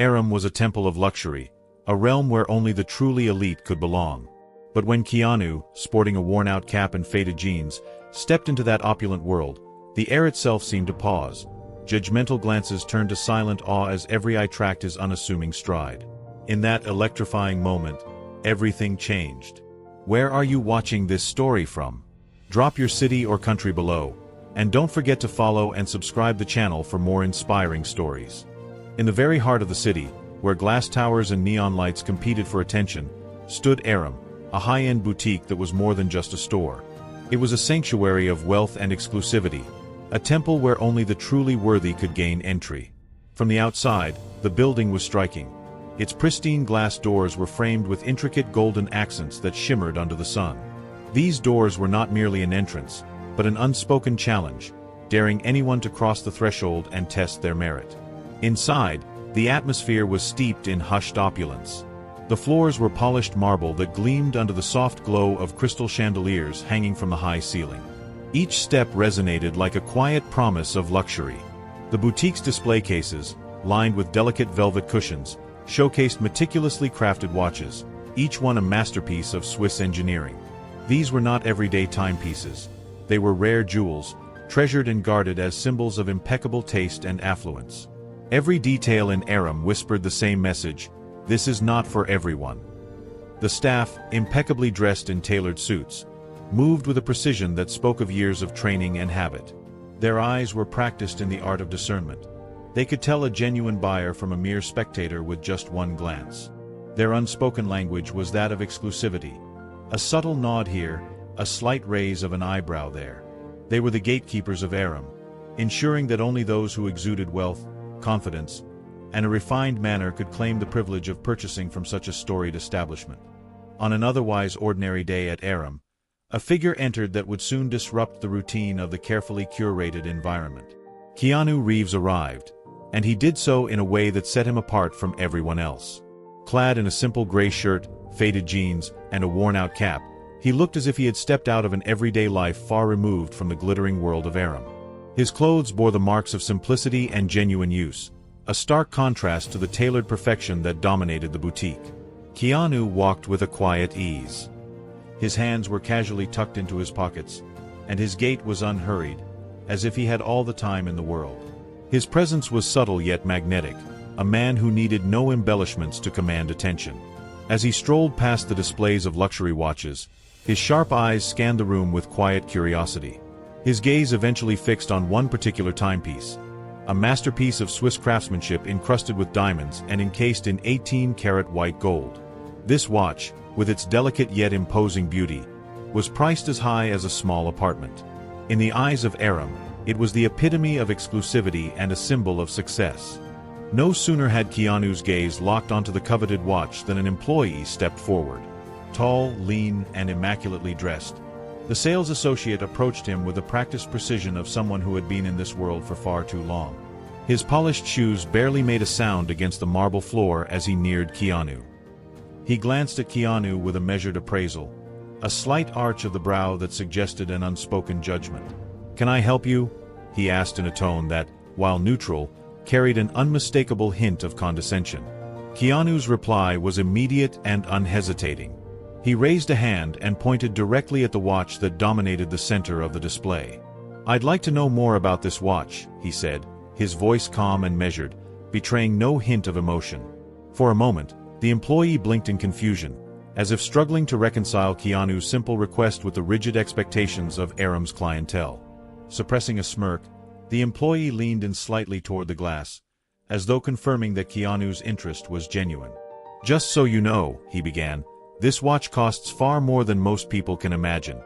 Aram was a temple of luxury, a realm where only the truly elite could belong. But when Keanu, sporting a worn-out cap and faded jeans, stepped into that opulent world, the air itself seemed to pause. Judgmental glances turned to silent awe as every eye tracked his unassuming stride. In that electrifying moment, everything changed. Where are you watching this story from? Drop your city or country below, and don't forget to follow and subscribe the channel for more inspiring stories. In the very heart of the city, where glass towers and neon lights competed for attention, stood Aram, a high-end boutique that was more than just a store. It was a sanctuary of wealth and exclusivity, a temple where only the truly worthy could gain entry. From the outside, the building was striking. Its pristine glass doors were framed with intricate golden accents that shimmered under the sun. These doors were not merely an entrance, but an unspoken challenge, daring anyone to cross the threshold and test their merit. Inside, the atmosphere was steeped in hushed opulence. The floors were polished marble that gleamed under the soft glow of crystal chandeliers hanging from the high ceiling. Each step resonated like a quiet promise of luxury. The boutique's display cases, lined with delicate velvet cushions, showcased meticulously crafted watches, each one a masterpiece of Swiss engineering. These were not everyday timepieces. They were rare jewels, treasured and guarded as symbols of impeccable taste and affluence. Every detail in Aram whispered the same message: this is not for everyone. The staff, impeccably dressed in tailored suits, moved with a precision that spoke of years of training and habit. Their eyes were practiced in the art of discernment. They could tell a genuine buyer from a mere spectator with just one glance. Their unspoken language was that of exclusivity. A subtle nod here, a slight raise of an eyebrow there. They were the gatekeepers of Aram, ensuring that only those who exuded wealth, confidence, and a refined manner could claim the privilege of purchasing from such a storied establishment. On an otherwise ordinary day at Aram, a figure entered that would soon disrupt the routine of the carefully curated environment. Keanu Reeves arrived, and he did so in a way that set him apart from everyone else. Clad in a simple gray shirt, faded jeans, and a worn-out cap, he looked as if he had stepped out of an everyday life far removed from the glittering world of Aram. His clothes bore the marks of simplicity and genuine use, a stark contrast to the tailored perfection that dominated the boutique. Keanu walked with a quiet ease. His hands were casually tucked into his pockets, and his gait was unhurried, as if he had all the time in the world. His presence was subtle yet magnetic, a man who needed no embellishments to command attention. As he strolled past the displays of luxury watches, his sharp eyes scanned the room with quiet curiosity. His gaze eventually fixed on one particular timepiece, a masterpiece of Swiss craftsmanship encrusted with diamonds and encased in 18-karat white gold. This watch, with its delicate yet imposing beauty, was priced as high as a small apartment. In the eyes of Aram, it was the epitome of exclusivity and a symbol of success. No sooner had Keanu's gaze locked onto the coveted watch than an employee stepped forward. Tall, lean, and immaculately dressed, the sales associate approached him with the practiced precision of someone who had been in this world for far too long. His polished shoes barely made a sound against the marble floor as he neared Keanu. He glanced at Keanu with a measured appraisal, a slight arch of the brow that suggested an unspoken judgment. "Can I help you?" he asked in a tone that, while neutral, carried an unmistakable hint of condescension. Keanu's reply was immediate and unhesitating. He raised a hand and pointed directly at the watch that dominated the center of the display. "I'd like to know more about this watch," he said, his voice calm and measured, betraying no hint of emotion. For a moment, the employee blinked in confusion, as if struggling to reconcile Keanu's simple request with the rigid expectations of Aram's clientele. Suppressing a smirk, the employee leaned in slightly toward the glass, as though confirming that Keanu's interest was genuine. "Just so you know," he began, "this watch costs far more than most people can imagine."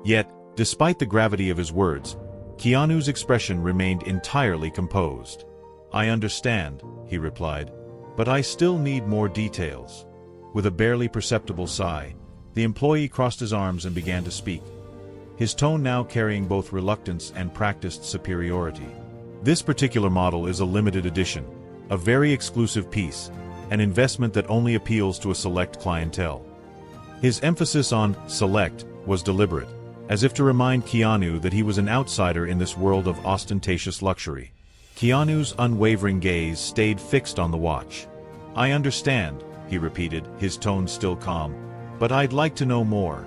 Yet, despite the gravity of his words, Keanu's expression remained entirely composed. "I understand," he replied, "but I still need more details." With a barely perceptible sigh, the employee crossed his arms and began to speak, his tone now carrying both reluctance and practiced superiority. "This particular model is a limited edition, a very exclusive piece, an investment that only appeals to a select clientele." His emphasis on select was deliberate, as if to remind Keanu that he was an outsider in this world of ostentatious luxury. Keanu's unwavering gaze stayed fixed on the watch. "I understand," he repeated, his tone still calm, "but I'd like to know more."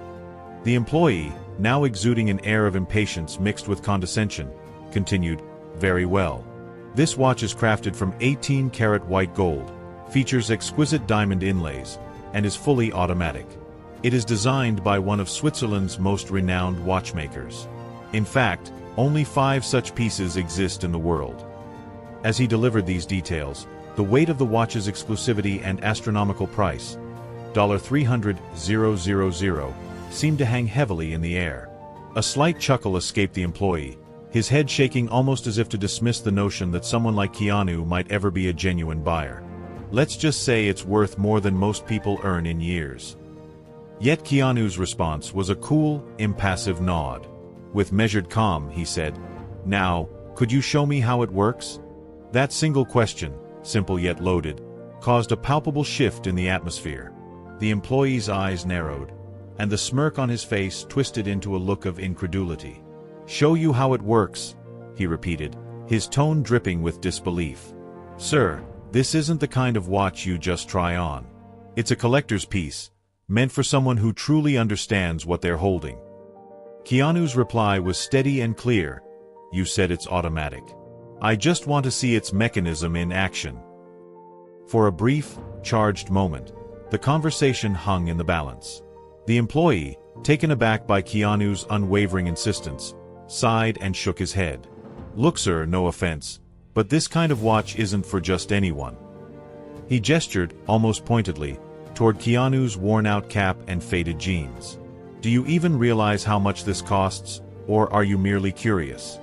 The employee, now exuding an air of impatience mixed with condescension, continued, "Very well. This watch is crafted from 18-karat white gold, features exquisite diamond inlays, and is fully automatic. It is designed by one of Switzerland's most renowned watchmakers. In fact, only 5 such pieces exist in the world." As he delivered these details, the weight of the watch's exclusivity and astronomical price, $300,000, seemed to hang heavily in the air. A slight chuckle escaped the employee, his head shaking almost as if to dismiss the notion that someone like Keanu might ever be a genuine buyer. "Let's just say it's worth more than most people earn in years." Yet Keanu's response was a cool, impassive nod. With measured calm, he said, "Now, could you show me how it works?" That single question, simple yet loaded, caused a palpable shift in the atmosphere. The employee's eyes narrowed, and the smirk on his face twisted into a look of incredulity. "Show you how it works," he repeated, his tone dripping with disbelief. "Sir, this isn't the kind of watch you just try on. It's a collector's piece, meant for someone who truly understands what they're holding." Keanu's reply was steady and clear. "You said it's automatic. I just want to see its mechanism in action." For a brief, charged moment, the conversation hung in the balance. The employee, taken aback by Keanu's unwavering insistence, sighed and shook his head. "Look, sir, no offense, but this kind of watch isn't for just anyone." He gestured, almost pointedly, toward Keanu's worn-out cap and faded jeans. "Do you even realize how much this costs, or are you merely curious?"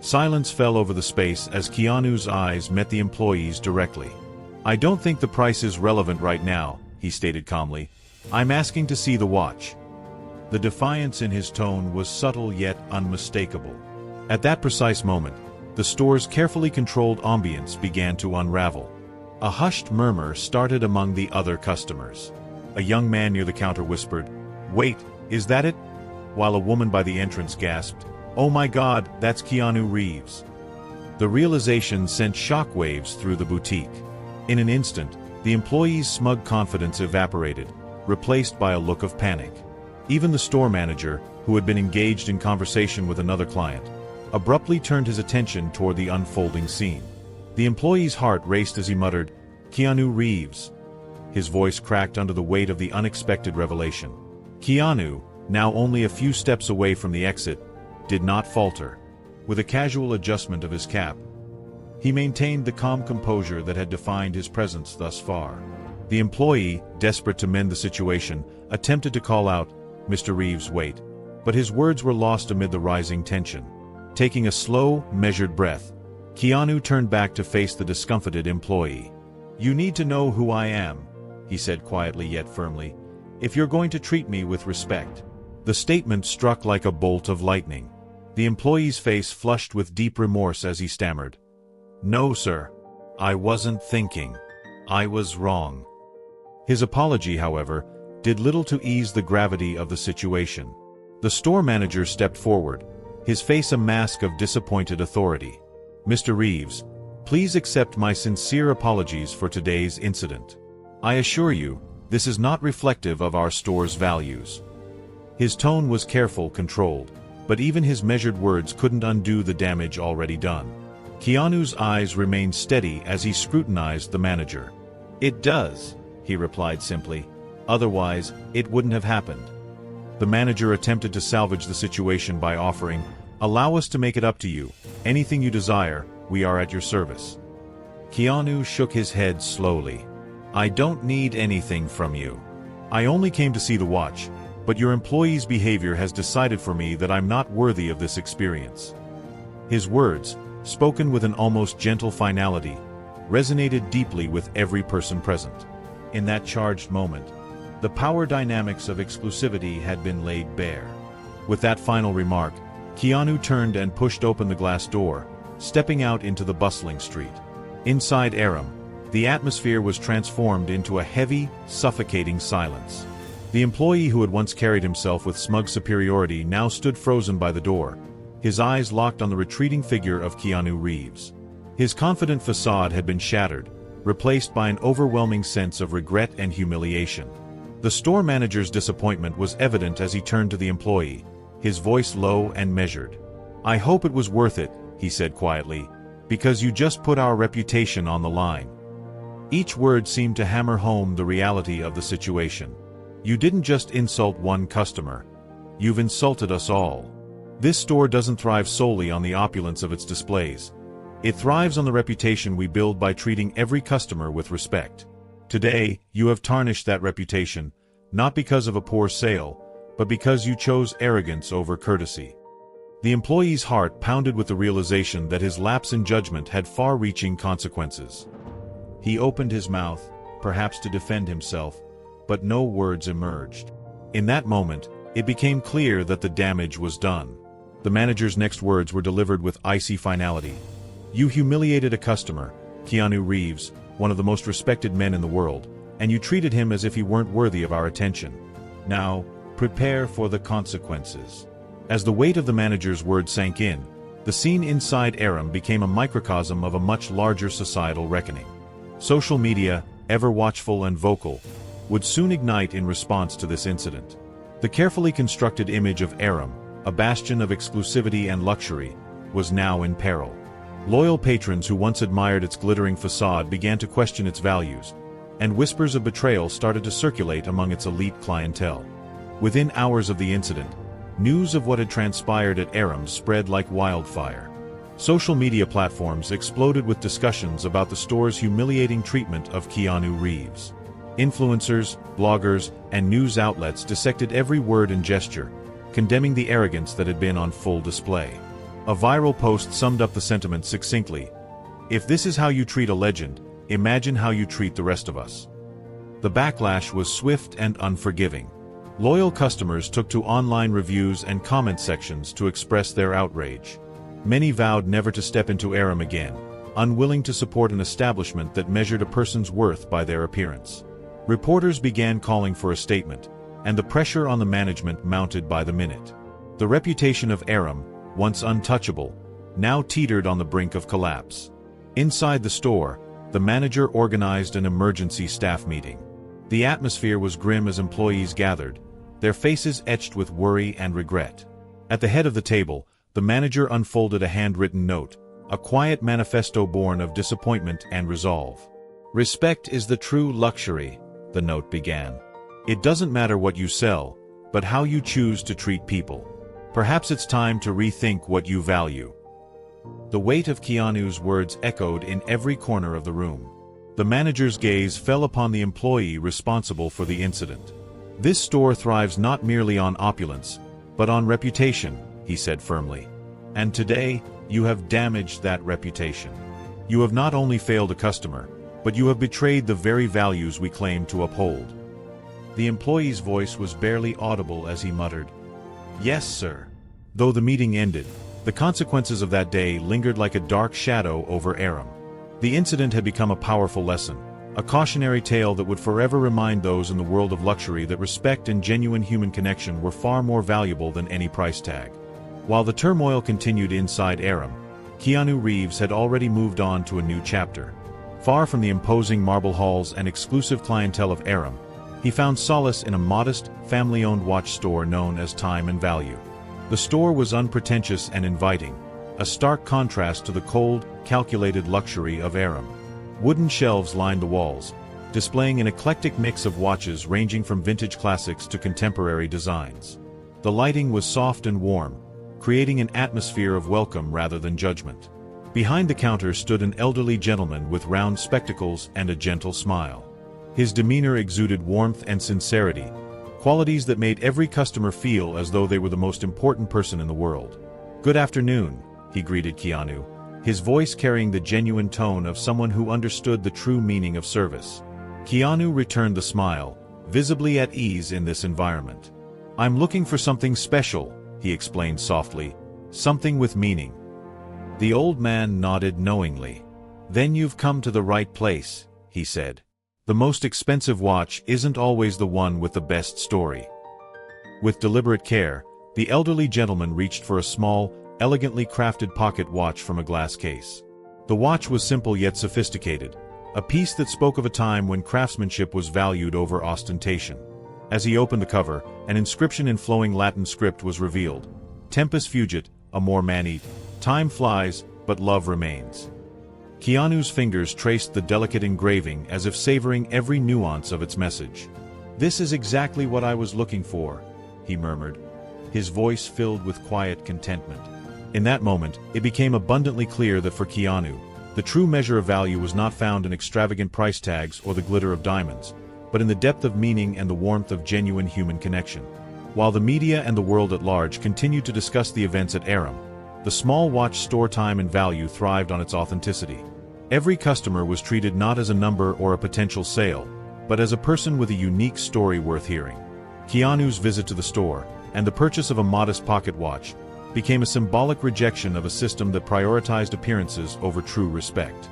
Silence fell over the space as Keanu's eyes met the employee's directly. "I don't think the price is relevant right now," he stated calmly. "I'm asking to see the watch." The defiance in his tone was subtle yet unmistakable. At that precise moment, the store's carefully controlled ambience began to unravel. A hushed murmur started among the other customers. A young man near the counter whispered, "Wait, is that it?" While a woman by the entrance gasped, "Oh my God, that's Keanu Reeves." The realization sent shockwaves through the boutique. In an instant, the employee's smug confidence evaporated, replaced by a look of panic. Even the store manager, who had been engaged in conversation with another client, abruptly turned his attention toward the unfolding scene. The employee's heart raced as he muttered, "Keanu Reeves." His voice cracked under the weight of the unexpected revelation. Keanu, now only a few steps away from the exit, did not falter. With a casual adjustment of his cap, he maintained the calm composure that had defined his presence thus far. The employee, desperate to mend the situation, attempted to call out, "Mr. Reeves, wait." But his words were lost amid the rising tension. Taking a slow, measured breath, Keanu turned back to face the discomfited employee. "You need to know who I am," he said quietly yet firmly, "if you're going to treat me with respect." The statement struck like a bolt of lightning. The employee's face flushed with deep remorse as he stammered, "No, sir. I wasn't thinking. I was wrong." His apology, however, did little to ease the gravity of the situation. The store manager stepped forward, his face a mask of disappointed authority. "Mr. Reeves, please accept my sincere apologies for today's incident. I assure you, this is not reflective of our store's values." His tone was careful, controlled, but even his measured words couldn't undo the damage already done. Keanu's eyes remained steady as he scrutinized the manager. "It does," he replied simply. "Otherwise, it wouldn't have happened." The manager attempted to salvage the situation by offering, "Allow us to make it up to you. Anything you desire, we are at your service." Keanu shook his head slowly. "I don't need anything from you. I only came to see the watch, but your employee's behavior has decided for me that I'm not worthy of this experience." His words, spoken with an almost gentle finality, resonated deeply with every person present. In that charged moment, the power dynamics of exclusivity had been laid bare. With that final remark, Keanu turned and pushed open the glass door, stepping out into the bustling street. Inside Aram, the atmosphere was transformed into a heavy, suffocating silence. The employee who had once carried himself with smug superiority now stood frozen by the door, his eyes locked on the retreating figure of Keanu Reeves. His confident facade had been shattered, replaced by an overwhelming sense of regret and humiliation. The store manager's disappointment was evident as he turned to the employee, his voice low and measured. "I hope it was worth it," he said quietly, "because you just put our reputation on the line." Each word seemed to hammer home the reality of the situation. "You didn't just insult one customer. You've insulted us all." This store doesn't thrive solely on the opulence of its displays. It thrives on the reputation we build by treating every customer with respect. Today, you have tarnished that reputation, not because of a poor sale, but because you chose arrogance over courtesy. The employee's heart pounded with the realization that his lapse in judgment had far-reaching consequences. He opened his mouth, perhaps to defend himself, but no words emerged. In that moment, it became clear that the damage was done. The manager's next words were delivered with icy finality. "You humiliated a customer, Keanu Reeves, one of the most respected men in the world, and you treated him as if he weren't worthy of our attention. Now, prepare for the consequences." As the weight of the manager's words sank in, the scene inside Aram became a microcosm of a much larger societal reckoning. Social media, ever watchful and vocal, would soon ignite in response to this incident. The carefully constructed image of Aram, a bastion of exclusivity and luxury, was now in peril. Loyal patrons who once admired its glittering facade began to question its values, and whispers of betrayal started to circulate among its elite clientele. Within hours of the incident, news of what had transpired at Aram spread like wildfire. Social media platforms exploded with discussions about the store's humiliating treatment of Keanu Reeves. Influencers, bloggers, and news outlets dissected every word and gesture, condemning the arrogance that had been on full display. A viral post summed up the sentiment succinctly: "If this is how you treat a legend, imagine how you treat the rest of us." The backlash was swift and unforgiving. Loyal customers took to online reviews and comment sections to express their outrage. Many vowed never to step into Aram again, unwilling to support an establishment that measured a person's worth by their appearance. Reporters began calling for a statement, and the pressure on the management mounted by the minute. The reputation of Aram, once untouchable, now teetered on the brink of collapse. Inside the store, the manager organized an emergency staff meeting. The atmosphere was grim as employees gathered, their faces etched with worry and regret. At the head of the table, the manager unfolded a handwritten note, a quiet manifesto born of disappointment and resolve. "Respect is the true luxury," the note began. "It doesn't matter what you sell, but how you choose to treat people. Perhaps it's time to rethink what you value." The weight of Keanu's words echoed in every corner of the room. The manager's gaze fell upon the employee responsible for the incident. "This store thrives not merely on opulence, but on reputation," he said firmly. "And today, you have damaged that reputation. You have not only failed a customer, but you have betrayed the very values we claim to uphold." The employee's voice was barely audible as he muttered, "Yes, sir." Though the meeting ended, the consequences of that day lingered like a dark shadow over Aram. The incident had become a powerful lesson, a cautionary tale that would forever remind those in the world of luxury that respect and genuine human connection were far more valuable than any price tag. While the turmoil continued inside Aram, Keanu Reeves had already moved on to a new chapter. Far from the imposing marble halls and exclusive clientele of Aram, he found solace in a modest, family-owned watch store known as Time and Value. The store was unpretentious and inviting, a stark contrast to the cold, calculated luxury of Aram. Wooden shelves lined the walls, displaying an eclectic mix of watches ranging from vintage classics to contemporary designs. The lighting was soft and warm, creating an atmosphere of welcome rather than judgment. Behind the counter stood an elderly gentleman with round spectacles and a gentle smile. His demeanor exuded warmth and sincerity, qualities that made every customer feel as though they were the most important person in the world. "Good afternoon," he greeted Keanu, his voice carrying the genuine tone of someone who understood the true meaning of service. Keanu returned the smile, visibly at ease in this environment. "I'm looking for something special," he explained softly, "something with meaning." The old man nodded knowingly. "Then you've come to the right place," he said. "The most expensive watch isn't always the one with the best story." With deliberate care, the elderly gentleman reached for a small, elegantly crafted pocket watch from a glass case. The watch was simple yet sophisticated, a piece that spoke of a time when craftsmanship was valued over ostentation. As he opened the cover, an inscription in flowing Latin script was revealed. Tempus fugit, amor manit, time flies, but love remains. Keanu's fingers traced the delicate engraving as if savoring every nuance of its message. "This is exactly what I was looking for," he murmured, his voice filled with quiet contentment. In that moment, it became abundantly clear that for Keanu, the true measure of value was not found in extravagant price tags or the glitter of diamonds, but in the depth of meaning and the warmth of genuine human connection. While the media and the world at large continued to discuss the events at Aram, the small watch store time and value thrived on its authenticity. Every customer was treated not as a number or a potential sale, but as a person with a unique story worth hearing. Keanu's visit to the store, and the purchase of a modest pocket watch, became a symbolic rejection of a system that prioritized appearances over true respect.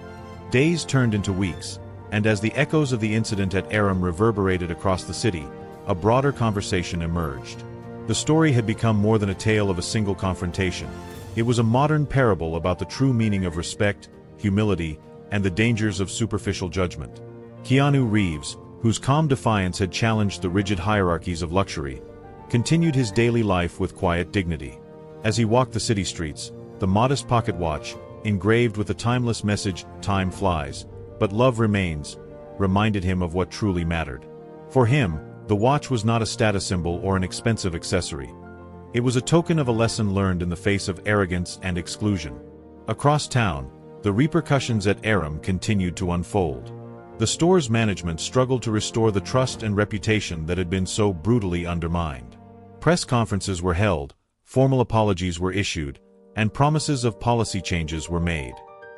Days turned into weeks, and as the echoes of the incident at Aram reverberated across the city, a broader conversation emerged. The story had become more than a tale of a single confrontation. It was a modern parable about the true meaning of respect, humility, and the dangers of superficial judgment. Keanu Reeves, whose calm defiance had challenged the rigid hierarchies of luxury, continued his daily life with quiet dignity. As he walked the city streets, the modest pocket watch, engraved with the timeless message, "Time flies, but love remains," reminded him of what truly mattered. For him, the watch was not a status symbol or an expensive accessory. It was a token of a lesson learned in the face of arrogance and exclusion. Across town, the repercussions at Aram continued to unfold. The store's management struggled to restore the trust and reputation that had been so brutally undermined. Press conferences were held, formal apologies were issued, and promises of policy changes were made.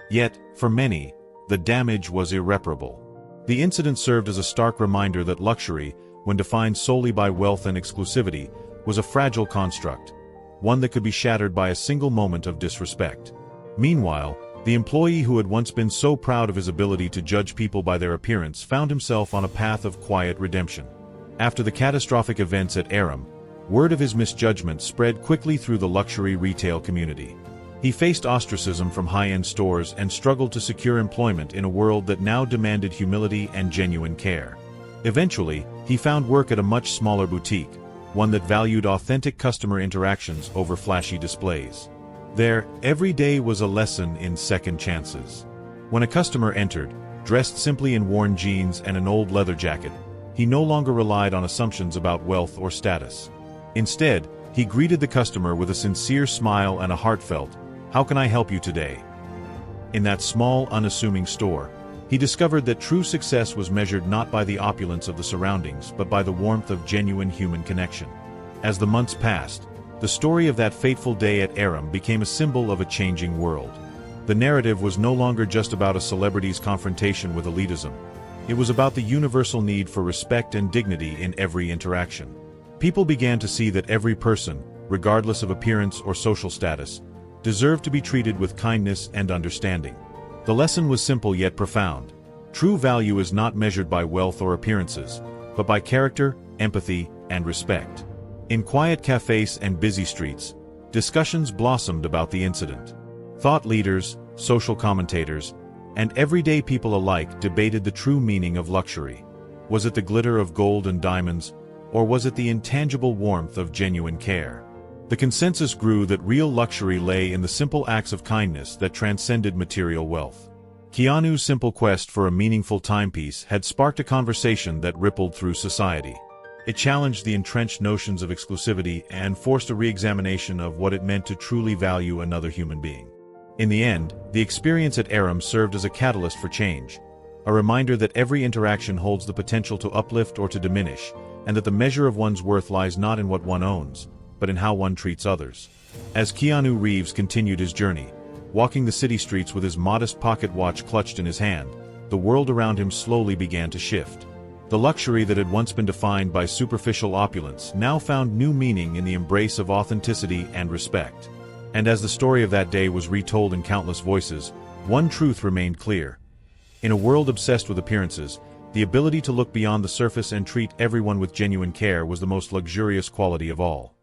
Yet, for many, the damage was irreparable. The incident served as a stark reminder that luxury, when defined solely by wealth and exclusivity, was a fragile construct, one that could be shattered by a single moment of disrespect. Meanwhile, the employee who had once been so proud of his ability to judge people by their appearance found himself on a path of quiet redemption. After the catastrophic events at Aram, word of his misjudgment spread quickly through the luxury retail community. He faced ostracism from high-end stores and struggled to secure employment in a world that now demanded humility and genuine care. Eventually, he found work at a much smaller boutique, one that valued authentic customer interactions over flashy displays. There, every day was a lesson in second chances. When a customer entered, dressed simply in worn jeans and an old leather jacket, he no longer relied on assumptions about wealth or status. Instead, he greeted the customer with a sincere smile and a heartfelt, "How can I help you today?" In that small, unassuming store, he discovered that true success was measured not by the opulence of the surroundings but by the warmth of genuine human connection. As the months passed, the story of that fateful day at Aram became a symbol of a changing world. The narrative was no longer just about a celebrity's confrontation with elitism. It was about the universal need for respect and dignity in every interaction. People began to see that every person, regardless of appearance or social status, deserved to be treated with kindness and understanding. The lesson was simple yet profound. True value is not measured by wealth or appearances, but by character, empathy, and respect. In quiet cafes and busy streets, discussions blossomed about the incident. Thought leaders, social commentators, and everyday people alike debated the true meaning of luxury. Was it the glitter of gold and diamonds, or was it the intangible warmth of genuine care? The consensus grew that real luxury lay in the simple acts of kindness that transcended material wealth. Keanu's simple quest for a meaningful timepiece had sparked a conversation that rippled through society. It challenged the entrenched notions of exclusivity and forced a re-examination of what it meant to truly value another human being. In the end, the experience at Aram served as a catalyst for change, a reminder that every interaction holds the potential to uplift or to diminish, and that the measure of one's worth lies not in what one owns, but in how one treats others. As Keanu Reeves continued his journey, walking the city streets with his modest pocket watch clutched in his hand, the world around him slowly began to shift. The luxury that had once been defined by superficial opulence now found new meaning in the embrace of authenticity and respect. And as the story of that day was retold in countless voices, one truth remained clear. In a world obsessed with appearances, the ability to look beyond the surface and treat everyone with genuine care was the most luxurious quality of all.